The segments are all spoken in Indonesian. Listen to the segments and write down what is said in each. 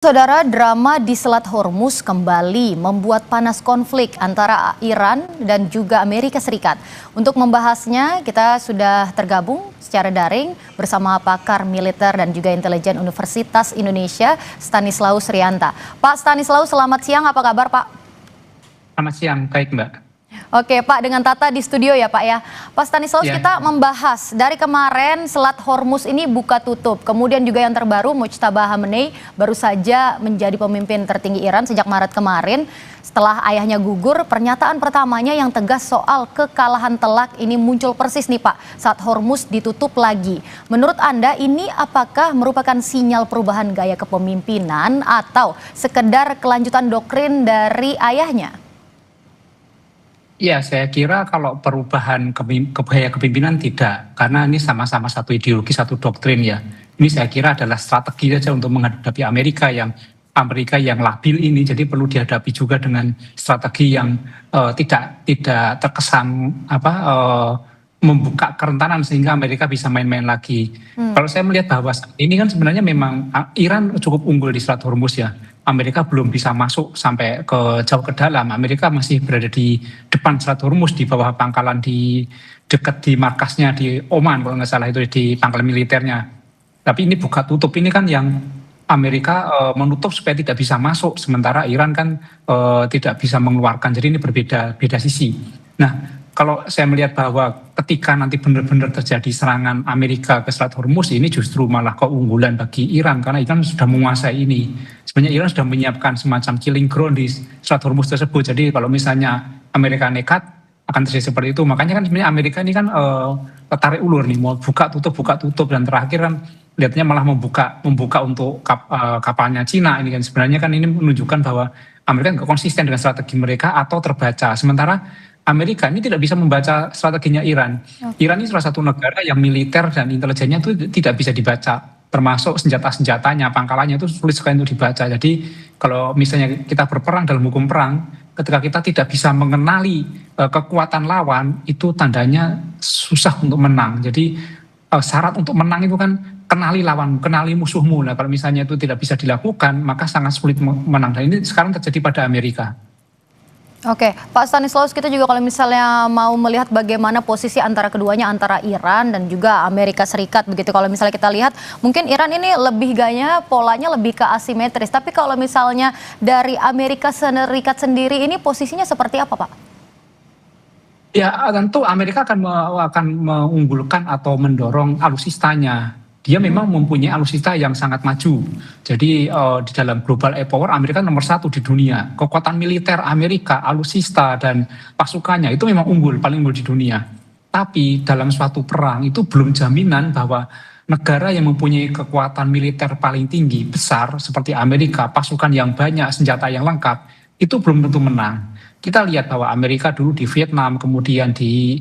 Saudara, drama di Selat Hormuz kembali membuat panas konflik antara Iran dan juga Amerika Serikat. Untuk membahasnya, kita sudah tergabung secara daring bersama pakar militer dan juga intelijen Universitas Indonesia, Stanislaus Rianta. Pak Stanislaus, selamat siang. Apa kabar, Pak? Selamat siang, baik Mbak. Oke Pak, dengan Tata di studio ya Pak ya. Pak Stanislaus, kita membahas dari kemarin Selat Hormuz ini buka tutup. Kemudian juga yang terbaru Mojtaba Khamenei baru saja menjadi pemimpin tertinggi Iran sejak Maret kemarin. Setelah ayahnya gugur, pernyataan pertamanya yang tegas soal kekalahan telak ini muncul persis nih Pak saat Hormuz ditutup lagi. Menurut Anda ini apakah merupakan sinyal perubahan gaya kepemimpinan atau sekedar kelanjutan doktrin dari ayahnya? Ya, saya kira kalau perubahan gaya kepemimpinan tidak, karena ini sama-sama satu ideologi, satu doktrin ya. Ini saya kira adalah strategi saja untuk menghadapi Amerika yang labil ini, jadi perlu dihadapi juga dengan strategi yang tidak terkesan membuka kerentanan sehingga Amerika bisa main-main lagi. Kalau saya melihat bahwa ini kan sebenarnya memang Iran cukup unggul di Selat Hormuz ya. Amerika belum bisa masuk sampai jauh ke dalam. Amerika masih berada di depan Selat Hormuz di bawah pangkalan di dekat di markasnya di Oman kalau nggak salah itu di pangkalan militernya. Tapi ini buka tutup ini kan yang Amerika menutup supaya tidak bisa masuk, sementara Iran kan tidak bisa mengeluarkan. Jadi ini beda sisi. Nah, kalau saya melihat bahwa ketika nanti benar-benar terjadi serangan Amerika ke Selat Hormuz, ini justru malah keunggulan bagi Iran karena Iran sudah menguasai ini. Sebenarnya Iran sudah menyiapkan semacam killing ground di Selat Hormuz tersebut. Jadi kalau misalnya Amerika nekat akan terjadi seperti itu. Makanya kan sebenarnya Amerika ini kan tertarik ulur nih, mau buka tutup dan terakhir kan lihatnya malah membuka untuk kapalnya Cina ini kan. Sebenarnya kan ini menunjukkan bahwa Amerika nggak konsisten dengan strategi mereka atau terbaca. Sementara Amerika ini tidak bisa membaca strateginya Iran. Iran ini salah satu negara yang militer dan intelijennya itu tidak bisa dibaca, termasuk senjata-senjatanya, pangkalannya itu sulit sekali untuk dibaca. Jadi kalau misalnya kita berperang dalam hukum perang, ketika kita tidak bisa mengenali kekuatan lawan, itu tandanya susah untuk menang. Jadi syarat untuk menang itu kan kenali lawan, kenali musuhmu. Nah kalau misalnya itu tidak bisa dilakukan, maka sangat sulit menang. Dan ini sekarang terjadi pada Amerika. Oke, Pak Stanislaus, kita juga kalau misalnya mau melihat bagaimana posisi antara keduanya, antara Iran dan juga Amerika Serikat begitu. Kalau misalnya kita lihat, mungkin Iran ini lebih gaya polanya lebih ke asimetris. Tapi kalau misalnya dari Amerika Serikat sendiri ini posisinya seperti apa, Pak? Ya, tentu Amerika akan mengunggulkan atau mendorong alutsistanya. Dia memang mempunyai alutsista yang sangat maju. Jadi di dalam global air power Amerika nomor 1 di dunia. Kekuatan militer Amerika, alutsista dan pasukannya itu memang paling unggul di dunia. Tapi dalam suatu perang itu belum jaminan bahwa negara yang mempunyai kekuatan militer paling tinggi, besar seperti Amerika, pasukan yang banyak, senjata yang lengkap, itu belum tentu menang. Kita lihat bahwa Amerika dulu di Vietnam, kemudian di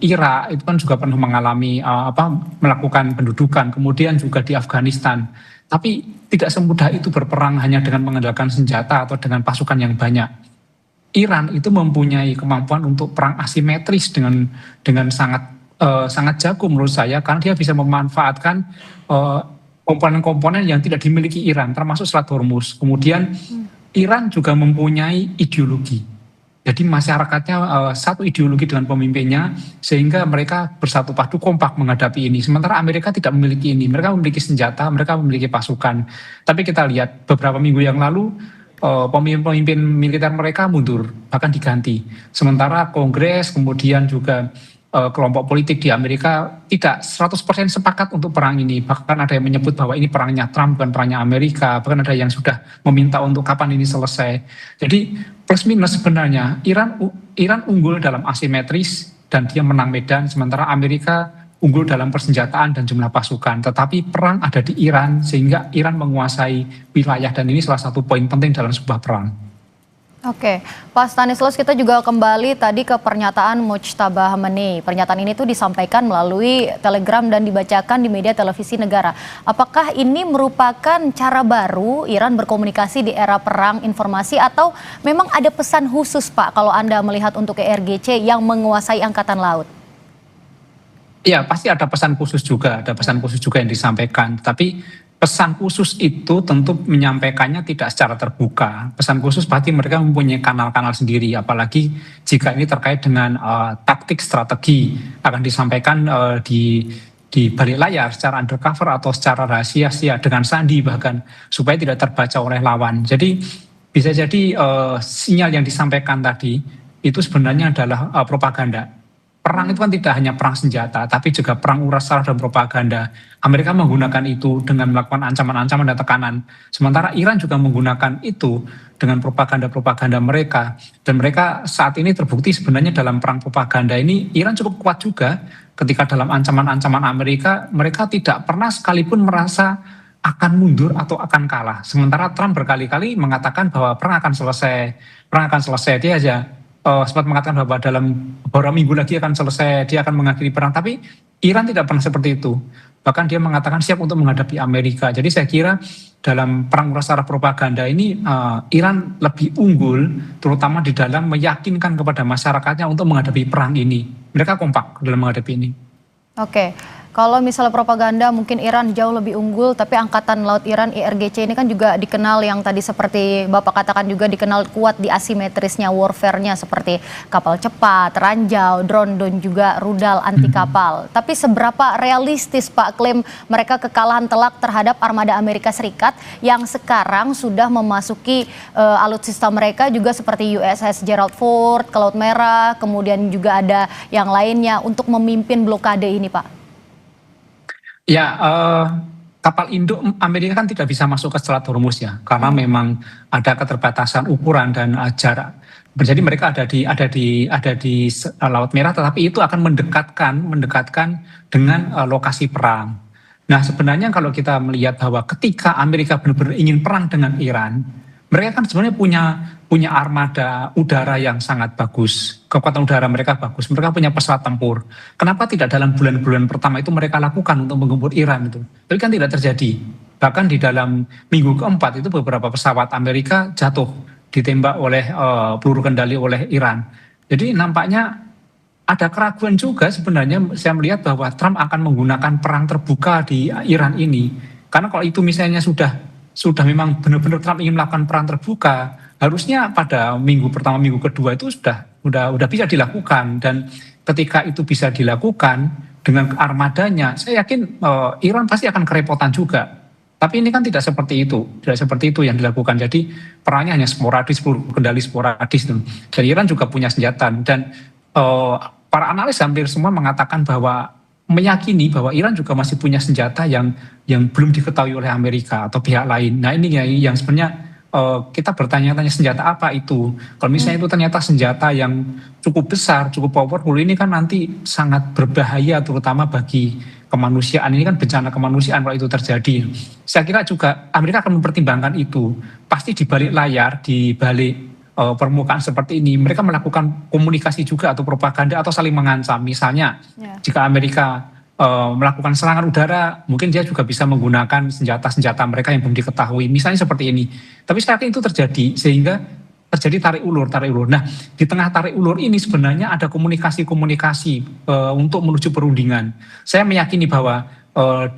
Irak itu kan juga pernah mengalami melakukan pendudukan, kemudian juga di Afghanistan. Tapi tidak semudah itu berperang hanya dengan mengandalkan senjata atau dengan pasukan yang banyak. Iran itu mempunyai kemampuan untuk perang asimetris dengan sangat jago menurut saya, karena dia bisa memanfaatkan komponen-komponen yang tidak dimiliki Iran, termasuk Selat Hormuz. Kemudian Iran juga mempunyai ideologi. Jadi masyarakatnya satu ideologi dengan pemimpinnya sehingga mereka bersatu padu kompak menghadapi ini. Sementara Amerika tidak memiliki ini. Mereka memiliki senjata, mereka memiliki pasukan. Tapi kita lihat beberapa minggu yang lalu pemimpin militer mereka mundur, bahkan diganti. Sementara Kongres kemudian juga kelompok politik di Amerika tidak 100% sepakat untuk perang ini. Bahkan ada yang menyebut bahwa ini perangnya Trump bukan perangnya Amerika. Bahkan ada yang sudah meminta untuk kapan ini selesai. Jadi plus minus sebenarnya Iran unggul dalam asimetris dan dia menang medan, sementara Amerika unggul dalam persenjataan dan jumlah pasukan. Tetapi perang ada di Iran sehingga Iran menguasai wilayah dan ini salah satu poin penting dalam sebuah perang. Oke, Pak Stanislaus, kita juga kembali tadi ke pernyataan Mojtaba Khamenei. Pernyataan ini tuh disampaikan melalui telegram dan dibacakan di media televisi negara. Apakah ini merupakan cara baru Iran berkomunikasi di era perang informasi atau memang ada pesan khusus, Pak, kalau Anda melihat untuk ERGC yang menguasai angkatan laut? Iya, pasti ada pesan khusus juga, ada pesan khusus juga yang disampaikan. Tapi pesan khusus itu tentu menyampaikannya tidak secara terbuka. Pesan khusus pasti mereka mempunyai kanal-kanal sendiri, apalagi jika ini terkait dengan taktik strategi akan disampaikan di balik layar secara undercover atau secara rahasia dengan sandi bahkan supaya tidak terbaca oleh lawan. Jadi bisa jadi sinyal yang disampaikan tadi itu sebenarnya adalah propaganda. Perang itu kan tidak hanya perang senjata, tapi juga perang uras sara dan propaganda. Amerika menggunakan itu dengan melakukan ancaman-ancaman dan tekanan. Sementara Iran juga menggunakan itu dengan propaganda-propaganda mereka. Dan mereka saat ini terbukti sebenarnya dalam perang propaganda ini, Iran cukup kuat juga ketika dalam ancaman-ancaman Amerika, mereka tidak pernah sekalipun merasa akan mundur atau akan kalah. Sementara Trump berkali-kali mengatakan bahwa perang akan selesai. Dia aja sempat mengatakan bahwa dalam beberapa minggu lagi akan selesai, dia akan mengakhiri perang. Tapi Iran tidak pernah seperti itu. Bahkan dia mengatakan siap untuk menghadapi Amerika. Jadi saya kira dalam perang uras sara propaganda ini Iran lebih unggul, terutama di dalam meyakinkan kepada masyarakatnya untuk menghadapi perang ini. Mereka kompak dalam menghadapi ini. Oke, kalau misalnya propaganda mungkin Iran jauh lebih unggul, tapi Angkatan Laut Iran IRGC ini kan juga dikenal yang tadi seperti Bapak katakan juga dikenal kuat di asimetrisnya warfare-nya seperti kapal cepat, ranjau, drone dan juga rudal anti kapal. Tapi seberapa realistis Pak klaim mereka kekalahan telak terhadap armada Amerika Serikat yang sekarang sudah memasuki alutsista mereka juga seperti USS Gerald Ford ke Laut Merah, kemudian juga ada yang lainnya untuk memimpin blokade ini Pak? Ya, kapal induk Amerika kan tidak bisa masuk ke Selat Hormuz ya, karena memang ada keterbatasan ukuran dan jarak. Jadi mereka ada di Laut Merah, tetapi itu akan mendekatkan dengan lokasi perang. Nah, sebenarnya kalau kita melihat bahwa ketika Amerika benar-benar ingin perang dengan Iran, mereka kan sebenarnya punya armada udara yang sangat bagus. Kekuatan udara mereka bagus. Mereka punya pesawat tempur. Kenapa tidak dalam bulan-bulan pertama itu mereka lakukan untuk menggempur Iran itu? Tapi kan tidak terjadi. Bahkan di dalam minggu keempat itu beberapa pesawat Amerika jatuh, ditembak oleh peluru kendali oleh Iran. Jadi nampaknya ada keraguan juga sebenarnya saya melihat bahwa Trump akan menggunakan perang terbuka di Iran ini. Karena kalau itu misalnya sudah memang benar-benar Trump ingin melakukan perang terbuka, harusnya pada minggu pertama, minggu kedua itu sudah bisa dilakukan. Dan ketika itu bisa dilakukan dengan armadanya, saya yakin Iran pasti akan kerepotan juga. Tapi ini kan tidak seperti itu yang dilakukan. Jadi perangnya hanya sporadis, kendali sporadis. Dan Iran juga punya senjata. Dan para analis hampir semua mengatakan bahwa meyakini bahwa Iran juga masih punya senjata yang belum diketahui oleh Amerika atau pihak lain. Nah ini yang sebenarnya kita bertanya-tanya senjata apa itu. Kalau misalnya itu ternyata senjata yang cukup besar, cukup powerful, ini kan nanti sangat berbahaya terutama bagi kemanusiaan. Ini kan bencana kemanusiaan kalau itu terjadi. Saya kira juga Amerika akan mempertimbangkan itu. Pasti di balik layar, di balik permukaan seperti ini, mereka melakukan komunikasi juga atau propaganda atau saling mengancam. Misalnya, jika Amerika melakukan serangan udara, mungkin dia juga bisa menggunakan senjata-senjata mereka yang belum diketahui. Misalnya seperti ini. Tapi saya yakin itu terjadi, sehingga terjadi tarik ulur. Nah, di tengah tarik ulur ini sebenarnya ada komunikasi-komunikasi untuk menuju perundingan. Saya meyakini bahwa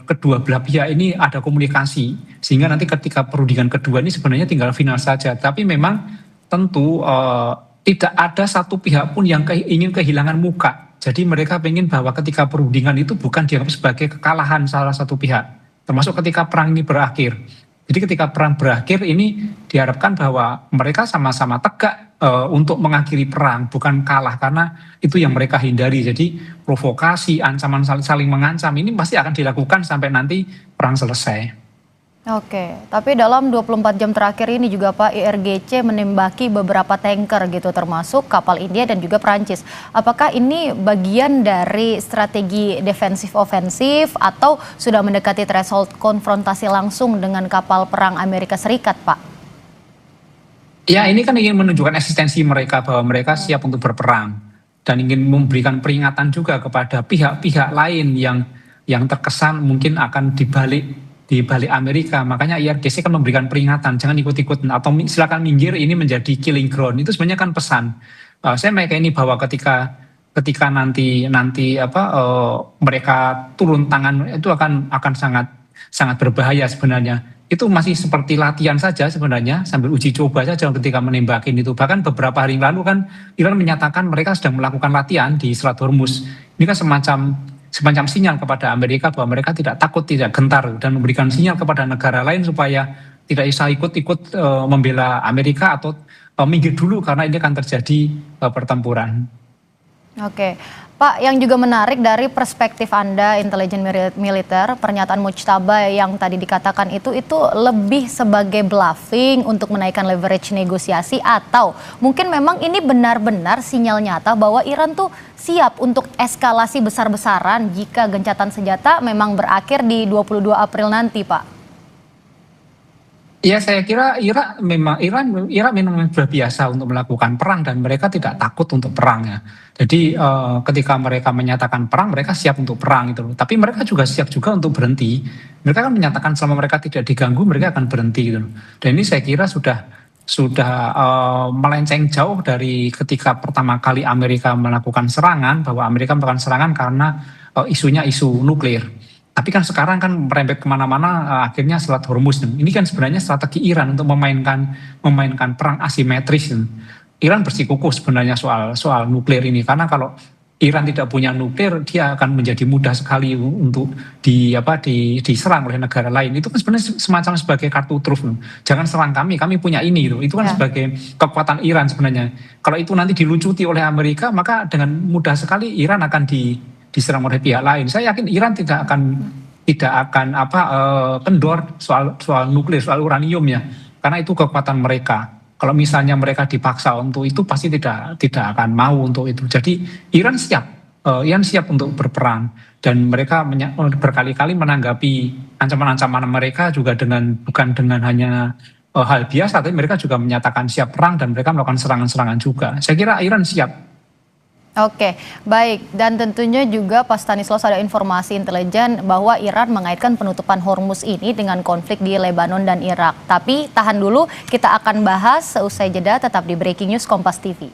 kedua belah pihak ini ada komunikasi, sehingga nanti ketika perundingan kedua ini sebenarnya tinggal final saja. Tapi memang tentu tidak ada satu pihak pun yang ingin kehilangan muka. Jadi mereka ingin bahwa ketika perundingan itu bukan dianggap sebagai kekalahan salah satu pihak. Termasuk ketika perang ini berakhir. Jadi ketika perang berakhir ini diharapkan bahwa mereka sama-sama tegak untuk mengakhiri perang, bukan kalah. Karena itu yang mereka hindari. Jadi provokasi, ancaman saling mengancam ini pasti akan dilakukan sampai nanti perang selesai. Oke, tapi dalam 24 jam terakhir ini juga Pak, IRGC menembaki beberapa tanker gitu termasuk kapal India dan juga Prancis. Apakah ini bagian dari strategi defensif ofensif atau sudah mendekati threshold konfrontasi langsung dengan kapal perang Amerika Serikat, Pak? Ya, ini kan ingin menunjukkan eksistensi mereka bahwa mereka siap untuk berperang dan ingin memberikan peringatan juga kepada pihak-pihak lain yang terkesan mungkin akan di balik Amerika. Makanya IRGC kan memberikan peringatan, jangan ikut-ikut atau silakan minggir, ini menjadi killing ground. Itu sebenarnya kan pesan. Saya meyakini bahwa ketika ketika nanti mereka turun tangan itu akan sangat berbahaya sebenarnya. Itu masih seperti latihan saja sebenarnya, sambil uji coba saja ketika menembakin itu. Bahkan beberapa hari lalu kan Iran menyatakan mereka sedang melakukan latihan di Selat Hormuz. Ini kan semacam sinyal kepada Amerika bahwa mereka tidak takut, tidak gentar, dan memberikan sinyal kepada negara lain supaya tidak bisa ikut-ikut membela Amerika atau minggir dulu karena ini akan terjadi pertempuran. Oke, Pak, yang juga menarik dari perspektif Anda, intelijen militer, pernyataan Mujtaba yang tadi dikatakan itu lebih sebagai bluffing untuk menaikkan leverage negosiasi, atau mungkin memang ini benar-benar sinyal nyata bahwa Iran tuh siap untuk eskalasi besar-besaran jika gencatan senjata memang berakhir di 22 April nanti, Pak? Ya, saya kira Iran memang berbiasa untuk melakukan perang dan mereka tidak takut untuk perang ya. Jadi ketika mereka menyatakan perang, mereka siap untuk perang itu. Tapi mereka juga siap juga untuk berhenti. Mereka kan menyatakan selama mereka tidak diganggu, mereka akan berhenti gitu. Dan ini saya kira sudah melenceng jauh dari ketika pertama kali Amerika melakukan serangan, bahwa Amerika melakukan serangan karena isunya isu nuklir. Tapi kan sekarang kan merembet kemana-mana, akhirnya Selat Hormuz. Ini kan sebenarnya strategi Iran untuk memainkan perang asimetris. Iran bersikukuh sebenarnya soal nuklir ini, karena kalau Iran tidak punya nuklir, dia akan menjadi mudah sekali untuk diserang oleh negara lain. Itu kan sebenarnya semacam sebagai kartu truf. Jangan serang kami punya ini gitu. Itu kan sebagai kekuatan Iran sebenarnya. Kalau itu nanti dilucuti oleh Amerika, maka dengan mudah sekali Iran akan diserang oleh pihak lain. Saya yakin Iran tidak akan kendor soal nuklir, soal uranium ya, karena itu kekuatan mereka. Kalau misalnya mereka dipaksa untuk itu, pasti tidak akan mau untuk itu. Jadi Iran siap untuk berperang, dan mereka berkali-kali menanggapi ancaman-ancaman mereka juga bukan dengan hanya hal biasa, tapi mereka juga menyatakan siap perang dan mereka melakukan serangan-serangan juga. Saya kira Iran siap. Oke, baik. Dan tentunya juga Pak Stanislaus, ada informasi intelijen bahwa Iran mengaitkan penutupan Hormuz ini dengan konflik di Lebanon dan Irak. Tapi tahan dulu, kita akan bahas seusai jeda, tetap di Breaking News Kompas TV.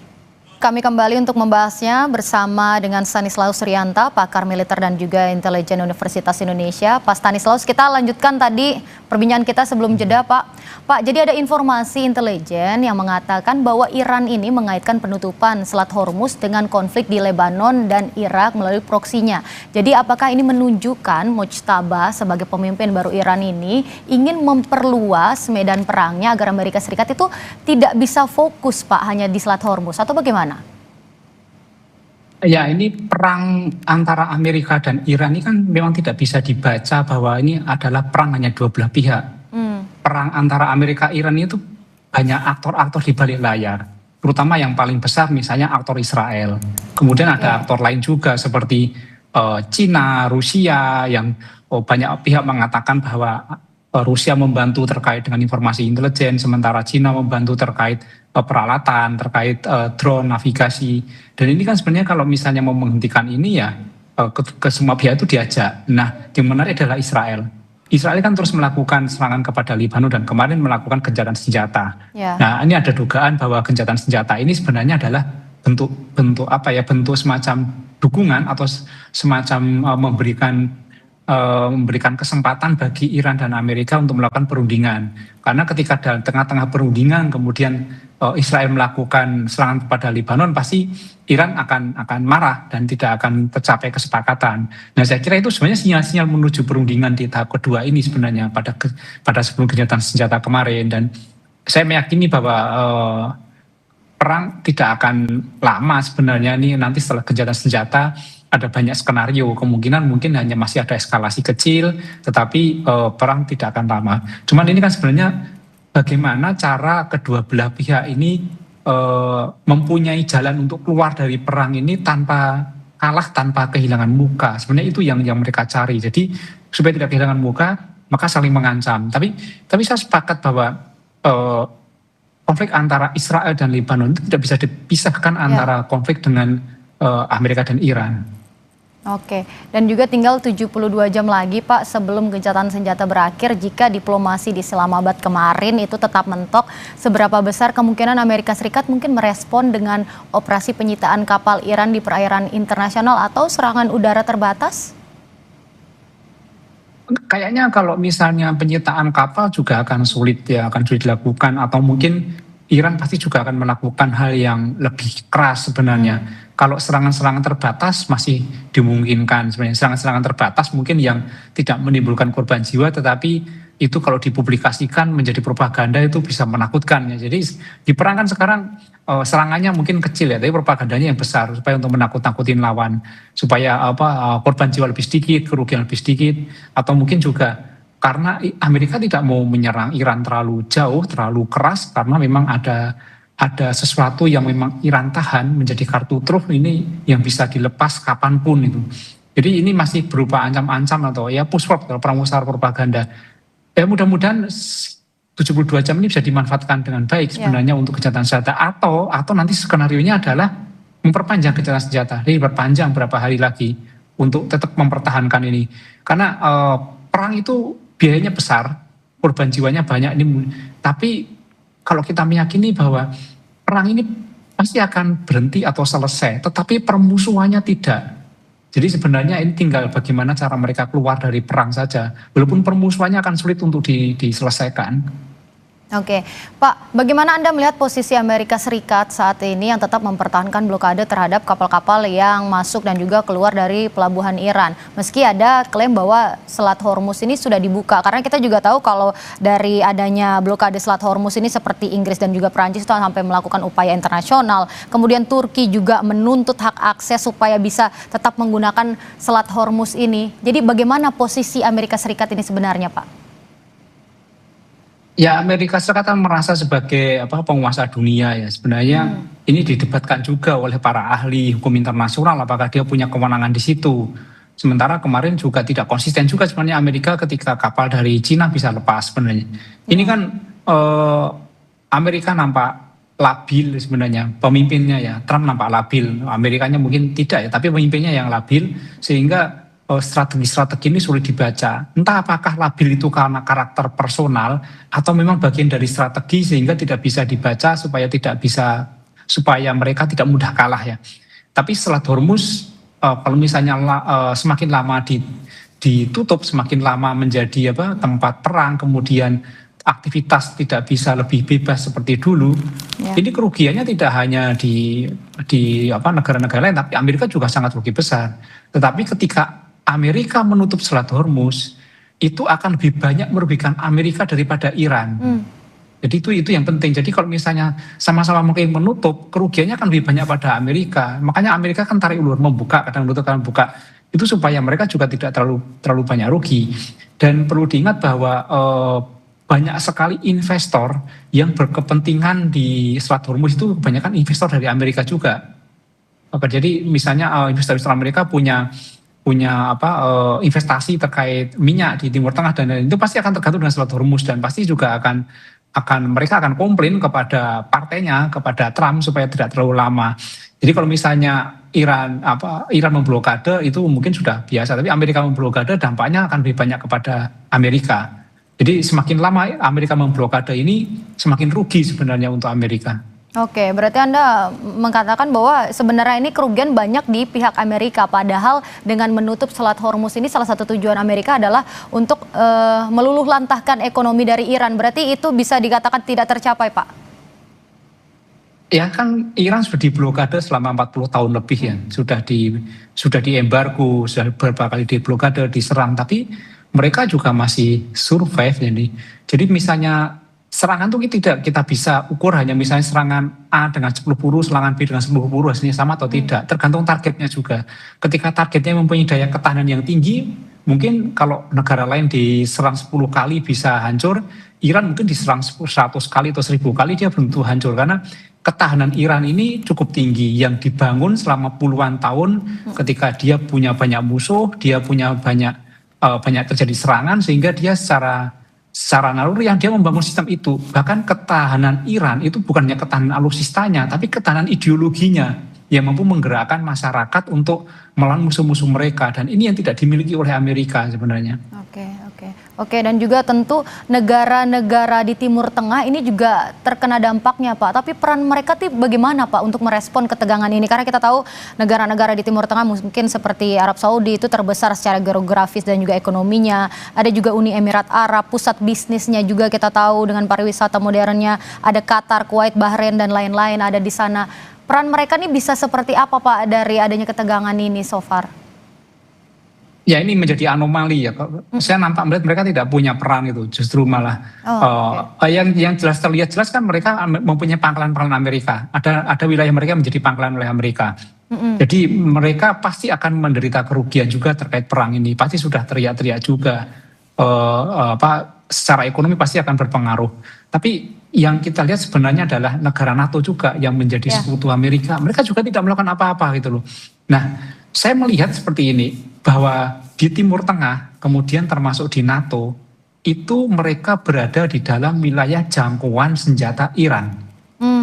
Kami kembali untuk membahasnya bersama dengan Stanislaus Rianta, pakar militer dan juga intelijen Universitas Indonesia. Pak Stanislaus, kita lanjutkan tadi perbincangan kita sebelum jeda, Pak. Pak, jadi ada informasi intelijen yang mengatakan bahwa Iran ini mengaitkan penutupan Selat Hormuz dengan konflik di Lebanon dan Irak melalui proksinya. Jadi apakah ini menunjukkan Mujtaba sebagai pemimpin baru Iran ini ingin memperluas medan perangnya agar Amerika Serikat itu tidak bisa fokus, Pak, hanya di Selat Hormuz, atau bagaimana? Ya, ini perang antara Amerika dan Iran ini kan memang tidak bisa dibaca bahwa ini adalah perang hanya dua belah pihak. Perang antara Amerika Iran itu banyak aktor-aktor di balik layar, terutama yang paling besar misalnya aktor Israel. Kemudian ada aktor lain juga seperti Cina, Rusia, yang banyak pihak mengatakan bahwa Rusia membantu terkait dengan informasi intelijen, sementara Cina membantu terkait peralatan, terkait drone, navigasi. Dan ini kan sebenarnya kalau misalnya mau menghentikan ini ya ke semua pihak itu diajak. Nah, yang menarik adalah Israel. Israel kan terus melakukan serangan kepada Lebanon dan kemarin melakukan gencatan senjata. Nah, ini ada dugaan bahwa gencatan senjata ini sebenarnya adalah bentuk semacam dukungan atau semacam memberikan kesempatan bagi Iran dan Amerika untuk melakukan perundingan. Karena ketika dalam tengah-tengah perundingan kemudian Israel melakukan serangan kepada Lebanon, pasti Iran akan marah dan tidak akan tercapai kesepakatan. Nah, saya kira itu sebenarnya sinyal-sinyal menuju perundingan di tahap kedua ini sebenarnya pada sebelum gencatan senjata kemarin. Dan saya meyakini bahwa perang tidak akan lama sebenarnya. Ini nanti setelah gencatan senjata ada banyak skenario, kemungkinan mungkin hanya masih ada eskalasi kecil, tetapi perang tidak akan lama. Cuman ini kan sebenarnya bagaimana cara kedua belah pihak ini mempunyai jalan untuk keluar dari perang ini tanpa kalah, tanpa kehilangan muka. Sebenarnya itu yang mereka cari. Jadi supaya tidak kehilangan muka, maka saling mengancam. Tapi saya sepakat bahwa konflik antara Israel dan Lebanon itu tidak bisa dipisahkan antara konflik dengan Amerika dan Iran. Oke, dan juga tinggal 72 jam lagi Pak sebelum gencatan senjata berakhir. Jika diplomasi di Islamabad kemarin itu tetap mentok, seberapa besar kemungkinan Amerika Serikat mungkin merespon dengan operasi penyitaan kapal Iran di perairan internasional atau serangan udara terbatas? Kayaknya kalau misalnya penyitaan kapal juga akan sulit ya, akan sulit dilakukan atau mungkin Iran pasti juga akan melakukan hal yang lebih keras sebenarnya. Kalau serangan-serangan terbatas masih dimungkinkan sebenarnya. Serangan-serangan terbatas mungkin yang tidak menimbulkan korban jiwa, tetapi itu kalau dipublikasikan menjadi propaganda itu bisa menakutkan ya. Jadi di perang kan sekarang serangannya mungkin kecil ya, tapi propagandanya yang besar supaya untuk menakut-nakutin lawan, supaya korban jiwa lebih sedikit, kerugian lebih sedikit, atau mungkin juga karena Amerika tidak mau menyerang Iran terlalu jauh, terlalu keras, karena memang ada sesuatu yang memang Iran tahan menjadi kartu truf ini yang bisa dilepas kapanpun itu. Jadi ini masih berupa ancam-ancam atau ya push-pop kalau perang besar propaganda. Ya mudah-mudahan 72 jam ini bisa dimanfaatkan dengan baik sebenarnya untuk gencatan senjata atau nanti skenario-nya adalah memperpanjang gencatan senjata, jadi berpanjang berapa hari lagi untuk tetap mempertahankan ini. Karena perang itu biayanya besar, korban jiwanya banyak ini. Tapi kalau kita meyakini bahwa perang ini pasti akan berhenti atau selesai, tetapi permusuhannya tidak. Jadi sebenarnya ini tinggal bagaimana cara mereka keluar dari perang saja. Walaupun permusuhannya akan sulit untuk diselesaikan. Oke, Pak, bagaimana Anda melihat posisi Amerika Serikat saat ini yang tetap mempertahankan blokade terhadap kapal-kapal yang masuk dan juga keluar dari pelabuhan Iran? Meski ada klaim bahwa Selat Hormuz ini sudah dibuka, karena kita juga tahu kalau dari adanya blokade Selat Hormuz ini seperti Inggris dan juga Perancis itu sampai melakukan upaya internasional. Kemudian Turki juga menuntut hak akses supaya bisa tetap menggunakan Selat Hormuz ini. Jadi bagaimana posisi Amerika Serikat ini sebenarnya, Pak? Ya Amerika Serikat kan merasa sebagai penguasa dunia ya. Sebenarnya ini didebatkan juga oleh para ahli hukum internasional apakah dia punya kewenangan di situ. Sementara kemarin juga tidak konsisten juga sebenarnya Amerika ketika kapal dari Cina bisa lepas sebenarnya. Ini kan Amerika nampak labil sebenarnya, pemimpinnya ya. Trump nampak labil, Amerikanya mungkin tidak ya, tapi pemimpinnya yang labil sehingga strategi-strategi ini sulit dibaca. Entah apakah labil itu karena karakter personal atau memang bagian dari strategi sehingga tidak bisa dibaca supaya mereka tidak mudah kalah ya. Tapi Selat Hormuz kalau misalnya semakin lama ditutup, semakin lama menjadi tempat perang, kemudian aktivitas tidak bisa lebih bebas seperti dulu. Ini kerugiannya tidak hanya di negara-negara lain, tapi Amerika juga sangat rugi besar. Tetapi ketika Amerika menutup Selat Hormuz, itu akan lebih banyak merugikan Amerika daripada Iran. Jadi itu yang penting. Jadi kalau misalnya sama-sama mungkin menutup, kerugiannya akan lebih banyak pada Amerika. Makanya Amerika kan tarik ulur, membuka, kadang menutup, kadang buka. Itu supaya mereka juga tidak terlalu banyak rugi. Dan perlu diingat bahwa banyak sekali investor yang berkepentingan di Selat Hormuz itu kebanyakan investor dari Amerika juga. Jadi misalnya investor Amerika punya investasi terkait minyak di Timur Tengah dan itu pasti akan tergantung dengan Selat Hormuz dan pasti juga mereka akan komplain kepada partainya, kepada Trump supaya tidak terlalu lama. Jadi kalau misalnya Iran memblokade itu mungkin sudah biasa, tapi Amerika memblokade dampaknya akan lebih banyak kepada Amerika. Jadi semakin lama Amerika memblokade ini semakin rugi sebenarnya untuk Amerika. Oke, berarti Anda mengatakan bahwa sebenarnya ini kerugian banyak di pihak Amerika, padahal dengan menutup Selat Hormuz ini salah satu tujuan Amerika adalah untuk meluluh lantahkan ekonomi dari Iran. Berarti itu bisa dikatakan tidak tercapai, Pak? Ya kan Iran sudah diblokade selama 40 tahun lebih ya, sudah diembargo, sudah beberapa kali diblokade, diserang, tapi mereka juga masih survive ini. Jadi misalnya serangan itu tidak kita bisa ukur hanya misalnya serangan A dengan 10 peluru, serangan B dengan 10 peluru hasilnya sama atau tidak. Tergantung targetnya juga. Ketika targetnya mempunyai daya ketahanan yang tinggi, mungkin kalau negara lain diserang 10 kali bisa hancur, Iran mungkin diserang 100 kali atau 1000 kali dia belum tentu hancur. Karena ketahanan Iran ini cukup tinggi yang dibangun selama puluhan tahun ketika dia punya banyak musuh, dia punya banyak terjadi serangan sehingga dia secara naluri yang dia membangun sistem itu. Bahkan ketahanan Iran itu bukan hanya ketahanan alutsistanya, tapi ketahanan ideologinya yang mampu menggerakkan masyarakat untuk melawan musuh-musuh mereka, dan ini yang tidak dimiliki oleh Amerika sebenarnya. Oke, dan juga tentu negara-negara di Timur Tengah ini juga terkena dampaknya, Pak. Tapi peran mereka tuh bagaimana, Pak, untuk merespon ketegangan ini? Karena kita tahu negara-negara di Timur Tengah mungkin seperti Arab Saudi itu terbesar secara geografis dan juga ekonominya. Ada juga Uni Emirat Arab, pusat bisnisnya juga kita tahu dengan pariwisata modernnya. Ada Qatar, Kuwait, Bahrain, dan lain-lain ada di sana. Peran mereka nih bisa seperti apa, Pak, dari adanya ketegangan ini so far? Ya, ini menjadi anomali ya. Saya nampak melihat mereka tidak punya peran itu, justru malah yang jelas terlihat jelas kan mereka mempunyai pangkalan-pangkalan Amerika. Ada wilayah mereka menjadi pangkalan oleh Amerika. Jadi mereka pasti akan menderita kerugian juga terkait perang ini. Pasti sudah teriak-teriak juga. Secara ekonomi pasti akan berpengaruh. Tapi yang kita lihat sebenarnya adalah negara NATO juga yang menjadi sekutu Amerika. Mereka juga tidak melakukan apa-apa gitu loh. Nah, saya melihat seperti ini, bahwa di Timur Tengah, kemudian termasuk di NATO, itu mereka berada di dalam wilayah jangkauan senjata Iran.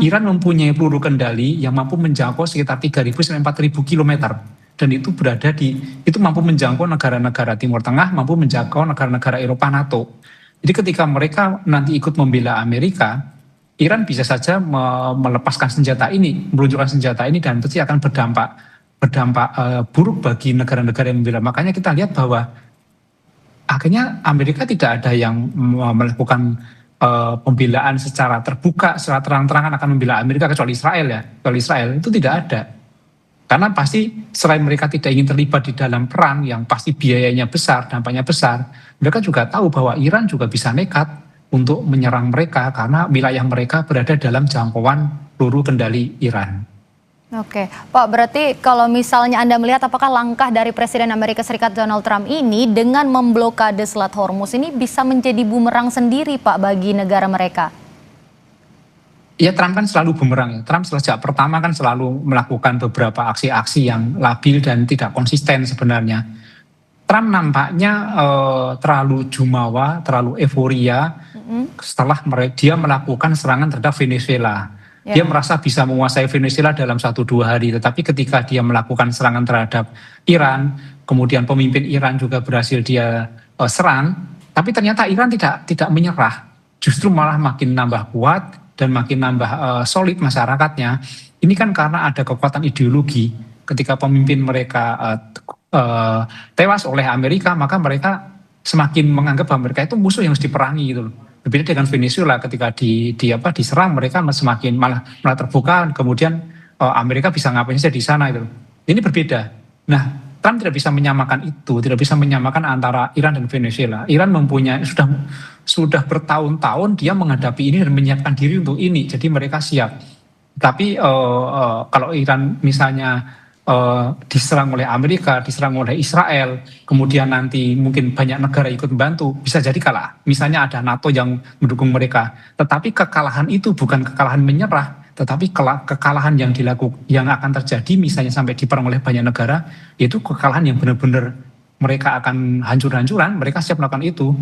Iran mempunyai peluru kendali yang mampu menjangkau sekitar 3.000 sampai 4.000 kilometer. Dan itu itu mampu menjangkau negara-negara Timur Tengah, mampu menjangkau negara-negara Eropa NATO. Jadi ketika mereka nanti ikut membela Amerika, Iran bisa saja melepaskan senjata ini, meluncurkan senjata ini, dan pasti akan berdampak buruk bagi negara-negara yang membela. Makanya kita lihat bahwa akhirnya Amerika tidak ada yang melakukan pembelaan secara terbuka, secara terang-terangan akan membela Amerika, kecuali Israel ya. Kecuali Israel itu tidak ada. Karena pasti selain mereka tidak ingin terlibat di dalam perang yang pasti biayanya besar, dampaknya besar, mereka juga tahu bahwa Iran juga bisa nekat untuk menyerang mereka karena wilayah mereka berada dalam jangkauan peluru kendali Iran. Oke, Pak, berarti kalau misalnya Anda melihat apakah langkah dari Presiden Amerika Serikat Donald Trump ini dengan memblokade Selat Hormuz ini bisa menjadi bumerang sendiri, Pak, bagi negara mereka? Ya, Trump kan selalu bumerang. Trump sejak pertama kan selalu melakukan beberapa aksi-aksi yang labil dan tidak konsisten sebenarnya. Trump nampaknya terlalu jumawa, terlalu euforia setelah dia melakukan serangan terhadap Venezuela. Dia merasa bisa menguasai Venezuela dalam 1-2 hari, tetapi ketika dia melakukan serangan terhadap Iran, kemudian pemimpin Iran juga berhasil dia serang, tapi ternyata Iran tidak menyerah, justru malah makin nambah kuat dan makin nambah solid masyarakatnya. Ini kan karena ada kekuatan ideologi. Ketika pemimpin mereka tewas oleh Amerika, maka mereka semakin menganggap bahwa mereka itu musuh yang harus diperangi gitu loh. Berbeda dengan Venezuela, ketika diserang mereka semakin malah terbuka, kemudian Amerika bisa ngapain saja di sana itu. Ini berbeda. Nah, Trump tidak bisa menyamakan itu, tidak bisa menyamakan antara Iran dan Venezuela. Iran mempunyai sudah bertahun-tahun dia menghadapi ini dan menyiapkan diri untuk ini, jadi mereka siap. Tapi kalau Iran misalnya diserang oleh Amerika, diserang oleh Israel, kemudian nanti mungkin banyak negara ikut membantu, bisa jadi kalah. Misalnya ada NATO yang mendukung mereka, tetapi kekalahan itu bukan kekalahan menyerah, tetapi kekalahan yang akan terjadi misalnya sampai diperang oleh banyak negara, itu kekalahan yang benar-benar mereka akan hancur-hancuran, mereka siap melakukan itu.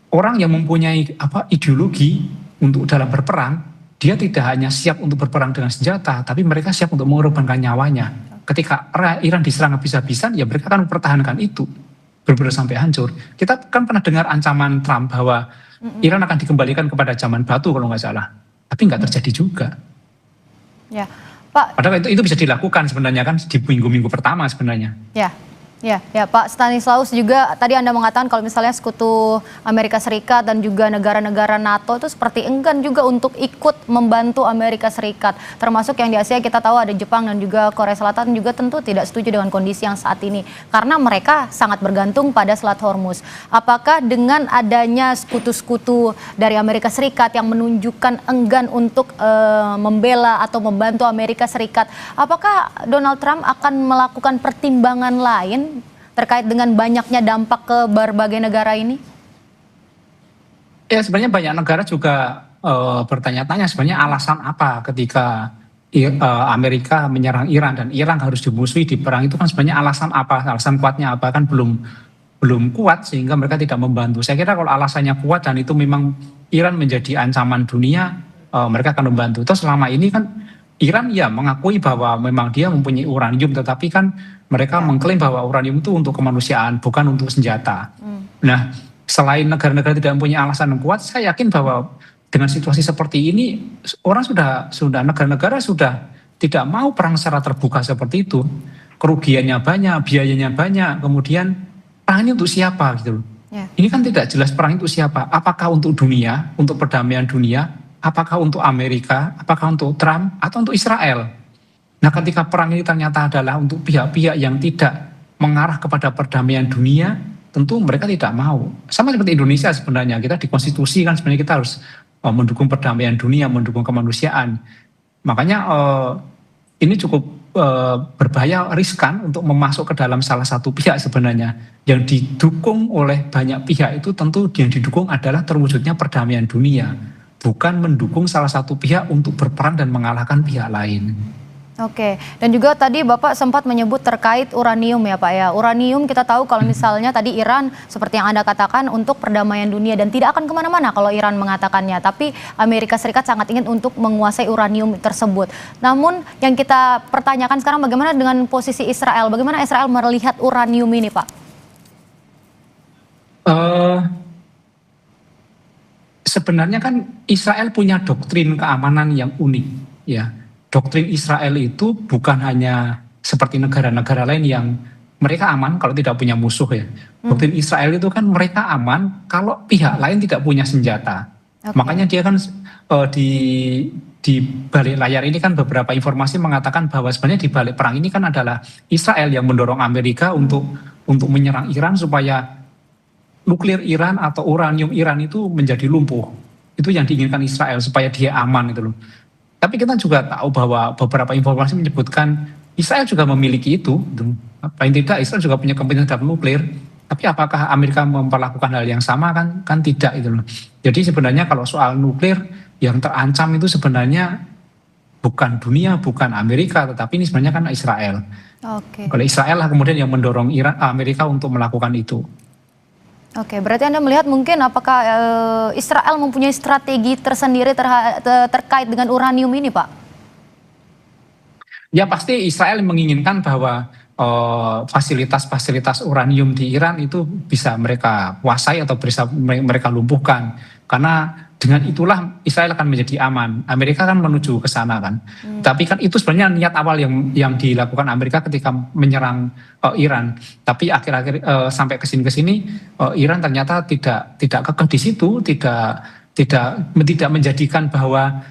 Orang yang mempunyai ideologi untuk dalam berperang, dia tidak hanya siap untuk berperang dengan senjata, tapi mereka siap untuk mengorbankan nyawanya. Ketika Iran diserang habis-habisan, ya mereka akan mempertahankan itu benar-benar sampai hancur. Kita kan pernah dengar ancaman Trump bahwa Iran akan dikembalikan kepada zaman batu kalau nggak salah, tapi nggak terjadi juga. Ya, Pak. Padahal itu bisa dilakukan sebenarnya kan di minggu-minggu pertama sebenarnya. Ya, Pak Stanislaus, juga tadi Anda mengatakan kalau misalnya sekutu Amerika Serikat dan juga negara-negara NATO itu seperti enggan juga untuk ikut membantu Amerika Serikat. Termasuk yang di Asia kita tahu ada Jepang dan juga Korea Selatan juga tentu tidak setuju dengan kondisi yang saat ini. Karena mereka sangat bergantung pada Selat Hormuz. Apakah dengan adanya sekutu-sekutu dari Amerika Serikat yang menunjukkan enggan untuk membela atau membantu Amerika Serikat, apakah Donald Trump akan melakukan pertimbangan lain terkait dengan banyaknya dampak ke berbagai negara ini? Ya, sebenarnya banyak negara juga bertanya-tanya sebenarnya alasan apa ketika Amerika menyerang Iran dan Iran harus dimusuhi di perang itu kan sebenarnya alasan apa, alasan kuatnya apa, kan belum kuat sehingga mereka tidak membantu. Saya kira kalau alasannya kuat dan itu memang Iran menjadi ancaman dunia, mereka akan membantu. Terus selama ini kan Iran ya mengakui bahwa memang dia mempunyai uranium, tetapi kan mereka mengklaim bahwa uranium itu untuk kemanusiaan, bukan untuk senjata. Nah, selain negara-negara tidak mempunyai alasan yang kuat, saya yakin bahwa dengan situasi seperti ini, orang sudah negara-negara sudah tidak mau perang secara terbuka seperti itu. Kerugiannya banyak, biayanya banyak, kemudian perang ini untuk siapa gitu loh. Ini kan tidak jelas perang itu siapa. Apakah untuk dunia, untuk perdamaian dunia, apakah untuk Amerika, apakah untuk Trump, atau untuk Israel. Nah, ketika perang ini ternyata adalah untuk pihak-pihak yang tidak mengarah kepada perdamaian dunia, tentu mereka tidak mau. Sama seperti Indonesia sebenarnya, kita di konstitusi kan sebenarnya kita harus mendukung perdamaian dunia, mendukung kemanusiaan. Makanya ini cukup berbahaya, riskan untuk memasuk ke dalam salah satu pihak sebenarnya. Yang didukung oleh banyak pihak itu tentu yang didukung adalah terwujudnya perdamaian dunia, bukan mendukung salah satu pihak untuk berperang dan mengalahkan pihak lain. Oke, dan juga tadi Bapak sempat menyebut terkait uranium ya Pak ya. Uranium kita tahu kalau misalnya tadi Iran seperti yang Anda katakan untuk perdamaian dunia dan tidak akan kemana-mana kalau Iran mengatakannya. Tapi Amerika Serikat sangat ingin untuk menguasai uranium tersebut. Namun yang kita pertanyakan sekarang bagaimana dengan posisi Israel? Bagaimana Israel melihat uranium ini Pak? Sebenarnya kan Israel punya doktrin keamanan yang unik ya. Doktrin Israel itu bukan hanya seperti negara-negara lain yang mereka aman kalau tidak punya musuh ya. Doktrin Israel itu kan mereka aman kalau pihak lain tidak punya senjata. Makanya dia kan di balik layar ini kan beberapa informasi mengatakan bahwa sebenarnya di balik perang ini kan adalah Israel yang mendorong Amerika untuk menyerang Iran supaya nuklir Iran atau uranium Iran itu menjadi lumpuh. Itu yang diinginkan Israel supaya dia aman gitu loh. Tapi kita juga tahu bahwa beberapa informasi menyebutkan Israel juga memiliki itu. Paling tidak Israel juga punya kompetensi terhadap nuklir. Tapi apakah Amerika memperlakukan hal yang sama kan tidak itu loh. Jadi sebenarnya kalau soal nuklir yang terancam itu sebenarnya bukan dunia, bukan Amerika, tetapi ini sebenarnya kan Israel. Kalau Israel lah kemudian yang mendorong Amerika untuk melakukan itu. Oke, berarti Anda melihat mungkin apakah Israel mempunyai strategi tersendiri terkait dengan uranium ini, Pak? Ya pasti Israel menginginkan bahwa fasilitas-fasilitas uranium di Iran itu bisa mereka kuasai atau bisa mereka lumpuhkan. Karena dengan itulah Israel akan menjadi aman. Amerika kan menuju ke sana kan. Tapi kan itu sebenarnya niat awal yang dilakukan Amerika ketika menyerang Iran. Tapi akhir-akhir sampai kesini Iran ternyata tidak kekeh di situ, tidak menjadikan bahwa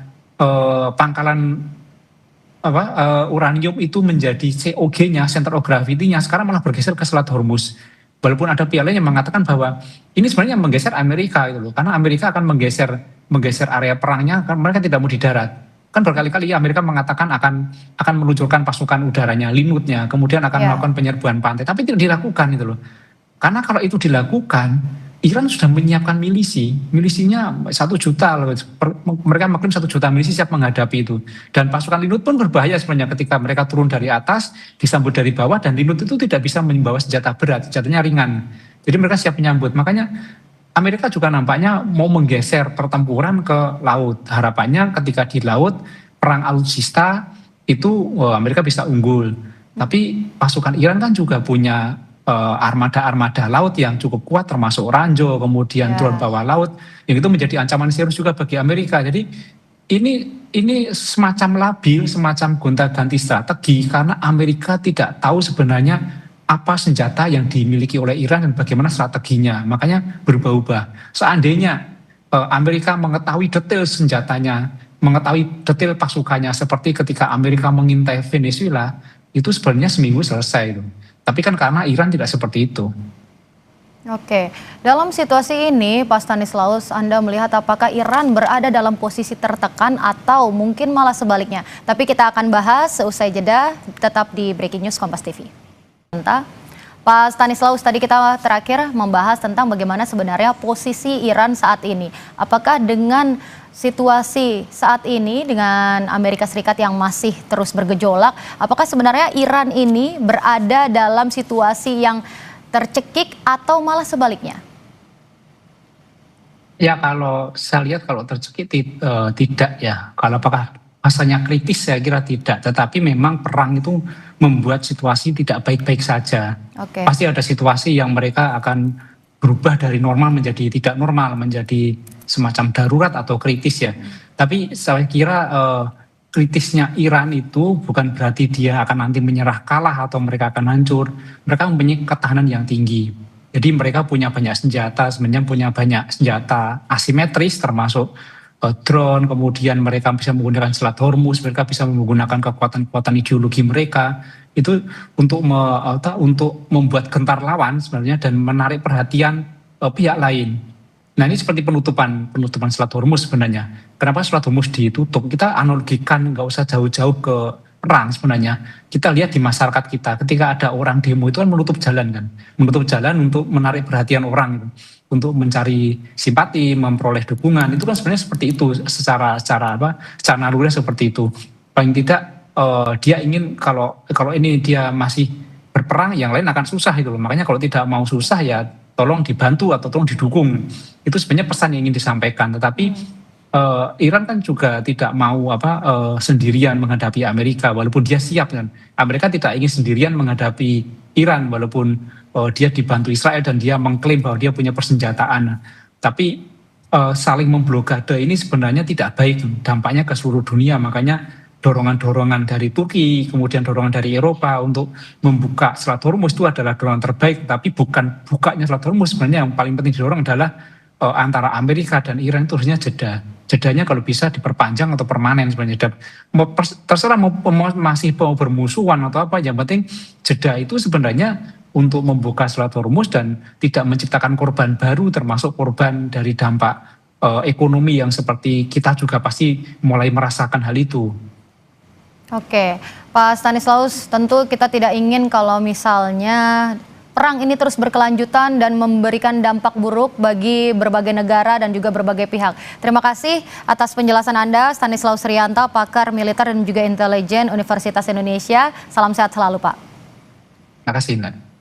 pangkalan uranium itu menjadi COG-nya, center of gravity-nya sekarang malah bergeser ke Selat Hormuz. Walaupun ada pihak lain yang mengatakan bahwa ini sebenarnya menggeser Amerika gitu loh, karena Amerika akan menggeser area perangnya, kan mereka tidak mau di darat. Kan berkali-kali Amerika mengatakan akan meluncurkan pasukan udaranya, Linutnya, kemudian akan melakukan penyerbuan pantai, tapi tidak dilakukan gitu loh. Karena kalau itu dilakukan, Iran sudah menyiapkan milisinya 1 juta, mereka mengklaim 1 juta milisi siap menghadapi itu. Dan pasukan Linut pun berbahaya sebenarnya ketika mereka turun dari atas, disambut dari bawah, dan Linut itu tidak bisa membawa senjata berat, senjatanya ringan. Jadi mereka siap menyambut. Makanya Amerika juga nampaknya mau menggeser pertempuran ke laut. Harapannya ketika di laut, perang alutsista itu Amerika bisa unggul. Tapi pasukan Iran kan juga punya armada-armada laut yang cukup kuat, termasuk Ranjo, kemudian drone bawah laut, yang itu menjadi ancaman serius juga bagi Amerika. Jadi ini semacam labil, semacam gonta-ganti strategi, karena Amerika tidak tahu sebenarnya apa senjata yang dimiliki oleh Iran dan bagaimana strateginya. Makanya berubah-ubah. Seandainya Amerika mengetahui detail senjatanya, mengetahui detail pasukannya, seperti ketika Amerika mengintai Venezuela, itu sebenarnya seminggu selesai itu. Tapi kan karena Iran tidak seperti itu. Oke, dalam situasi ini Pak Stanislaus, Anda melihat apakah Iran berada dalam posisi tertekan atau mungkin malah sebaliknya? Tapi kita akan bahas seusai jeda, tetap di Breaking News Kompas TV. Pak Stanislaus, tadi kita terakhir membahas tentang bagaimana sebenarnya posisi Iran saat ini. Apakah dengan situasi saat ini dengan Amerika Serikat yang masih terus bergejolak, apakah sebenarnya Iran ini berada dalam situasi yang tercekik atau malah sebaliknya? Ya kalau saya lihat kalau tercekik tidak ya. Kalau apakah bahasanya kritis saya kira tidak, tetapi memang perang itu membuat situasi tidak baik-baik saja. Oke. Pasti ada situasi yang mereka akan berubah dari normal menjadi tidak normal, menjadi semacam darurat atau kritis ya. Tapi saya kira kritisnya Iran itu bukan berarti dia akan nanti menyerah kalah atau mereka akan hancur. Mereka mempunyai ketahanan yang tinggi. Jadi mereka punya banyak senjata, sebenarnya punya banyak senjata asimetris termasuk drone, kemudian mereka bisa menggunakan Selat Hormuz, mereka bisa menggunakan kekuatan-kekuatan ideologi mereka itu untuk untuk membuat gentar lawan sebenarnya dan menarik perhatian pihak lain. Nah ini seperti penutupan Selat Hormuz sebenarnya. Kenapa Selat Hormuz ditutup? Kita analogikan nggak usah jauh-jauh ke perang sebenarnya. Kita lihat di masyarakat kita, ketika ada orang demo itu kan menutup jalan kan, menutup jalan untuk menarik perhatian orang gitu, untuk mencari simpati, memperoleh dukungan. Itu kan sebenarnya seperti itu secara naluri seperti itu. Paling tidak dia ingin kalau ini dia masih berperang, yang lain akan susah itu loh. Makanya kalau tidak mau susah ya tolong dibantu atau tolong didukung. Itu sebenarnya pesan yang ingin disampaikan. Tetapi Iran kan juga tidak mau sendirian menghadapi Amerika, walaupun dia siap kan. Amerika tidak ingin sendirian menghadapi Iran, walaupun dia dibantu Israel dan dia mengklaim bahwa dia punya persenjataan. Tapi saling memblokade ini sebenarnya tidak baik, dampaknya ke seluruh dunia. Makanya dorongan-dorongan dari Turki, kemudian dorongan dari Eropa untuk membuka Selat Hormuz itu adalah dorongan terbaik. Tapi bukan bukanya Selat Hormuz, sebenarnya yang paling penting didorong adalah antara Amerika dan Iran itu harusnya jedanya kalau bisa diperpanjang atau permanen sebenarnya. Terserah masih mau bermusuhan atau apa, yang penting jeda itu sebenarnya untuk membuka Selat Hormuz dan tidak menciptakan korban baru, termasuk korban dari dampak ekonomi yang seperti kita juga pasti mulai merasakan hal itu. Oke, Pak Stanislaus, tentu kita tidak ingin kalau misalnya perang ini terus berkelanjutan dan memberikan dampak buruk bagi berbagai negara dan juga berbagai pihak. Terima kasih atas penjelasan Anda, Stanislaus Rianto, pakar militer dan juga intelijen Universitas Indonesia. Salam sehat selalu, Pak. Terima kasih, Mbak.